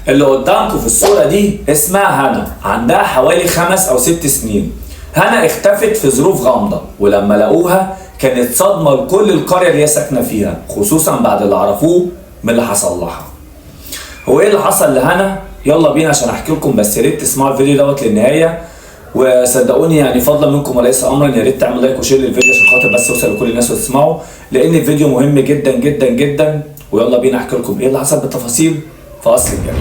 اللي قدامكم في الصورة دي اسمها هنا، عندها حوالي 5 أو 6 سنين. هنا اختفت في ظروف غامضة، ولما لقوها كانت صدمة لكل القرية اللي هي ساكنة فيها، خصوصا بعد اللي عرفوه من اللي حصل لها. هو ايه اللي حصل لهنا؟ يلا بينا عشان احكي لكم، بس يا ريت تسمعوا الفيديو دوت للنهاية، وصدقوني يعني فضلا منكم وليس امرا، يا ريت تعمل لايك وشير للفيديو عشان خاطر بس يوصل لكل الناس وتسمعه، لان الفيديو مهم جدا جدا جدا. ويلا بينا احكي لكم ايه اللي حصل بالتفاصيل في اصل الجريمة.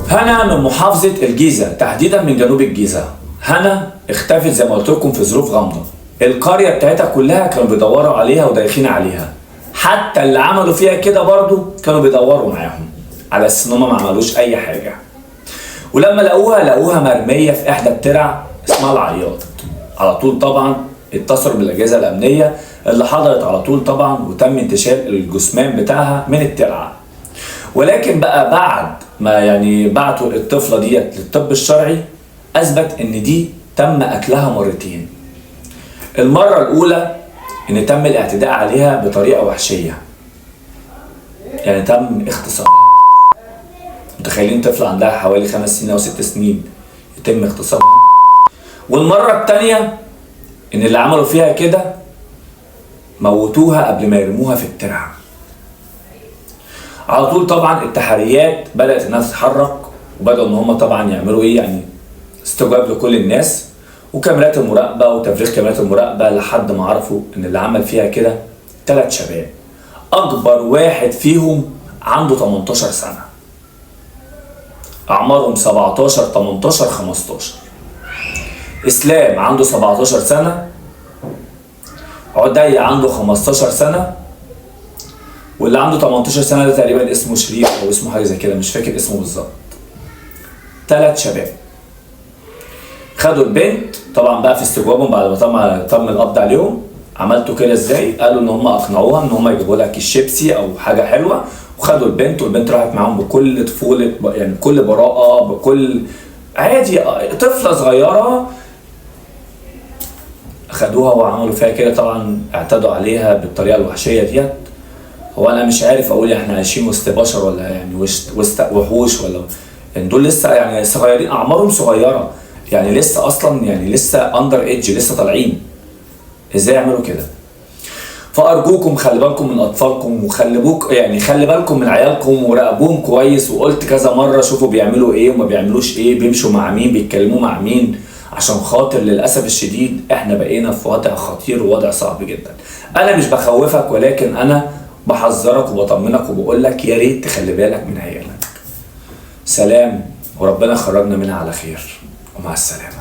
هنا من محافظة الجيزة، تحديدا من جنوب الجيزة. هنا اختفت زي ما قلت لكم في ظروف غامضة، القرية بتاعتها كلها كانوا بيدوروا عليها ودايخين عليها، حتى اللي عملوا فيها كده برضو كانوا بيدوروا معاهم على اساس ان هم ما عملوش اي حاجة. ولما لقوها مرمية في احدى الترع اسمها العياط، على طول طبعا اتصلوا بالاجهزة الامنية اللي حضرت على طول طبعا، وتم انتشال الجثمان بتاعها من الترعة. ولكن بقى بعد ما يعني بعتوا الطفلة ديت للطب الشرعي، اثبت ان دي تم اكلها مرتين. المرة الاولى ان تم الاعتداء عليها بطريقة وحشية، يعني تم اغتصابها. متخيلين طفلة عندها حوالي 5 سنين او 6 سنين يتم اغتصابها؟ والمرة التانية ان اللي عملوا فيها كده موتوها قبل ما يرموها في الترعة. على طول طبعا التحريات بدأت انها تتحرك، وبدأوا ان هم طبعا يعملوا ايه، يعني استجواب لكل الناس وكاميرات المراقبة وتفريغ كاميرات المراقبة، لحد ما عرفوا ان اللي عمل فيها كده 3 شباب. اكبر واحد فيهم عنده 18 سنة، اعمارهم 17 18 15. اسلام عنده 17 سنة، عدي عنده 15 سنة، واللي عنده 18 سنة ده تقريبا اسمه شريف او اسمه حاجة زي كده، مش فاكر اسمه بالظبط. 3 شباب خدوا البنت طبعا بقى في استجوابهم بعد ما طبعا تم القبض عليهم. عملتوا كده ازاي؟ قالوا ان هم اقنعوها ان هم يجيبوا لها كيس شيبسي او حاجه حلوه، وخدوا البنت، والبنت راحت معاهم بكل طفوله، يعني بكل براءه، بكل عادي، طفله صغيره. خدوها وعملوا فيها كده، طبعا اعتدوا عليها بالطريقه الوحشيه ديت. هو انا مش عارف اقول احنا عايشين وسط بشر ولا يعني وسط وحوش، ولا يعني دول لسه يعني صغيرين، اعمارهم صغيره، يعني لسه اصلا يعني لسه اندر ايدج، لسه طالعين. ازاي يعملوا كده؟ فارجوكم خلي بالكم من اطفالكم، خلي بالكم من عيالكم، وراقبوهم كويس. وقلت كذا مره شوفوا بيعملوا ايه وما بيعملوش ايه، بيمشوا مع مين، بيتكلموا مع مين، عشان خاطر للاسف الشديد احنا بقينا في وضع خطير ووضع صعب جدا. انا مش بخوفك، ولكن انا بحذرك وبطمنك وبقول لك يا ريت تخلي بالك من عيالك. سلام، وربنا يخرجنا منها على خير، ومع السلامه.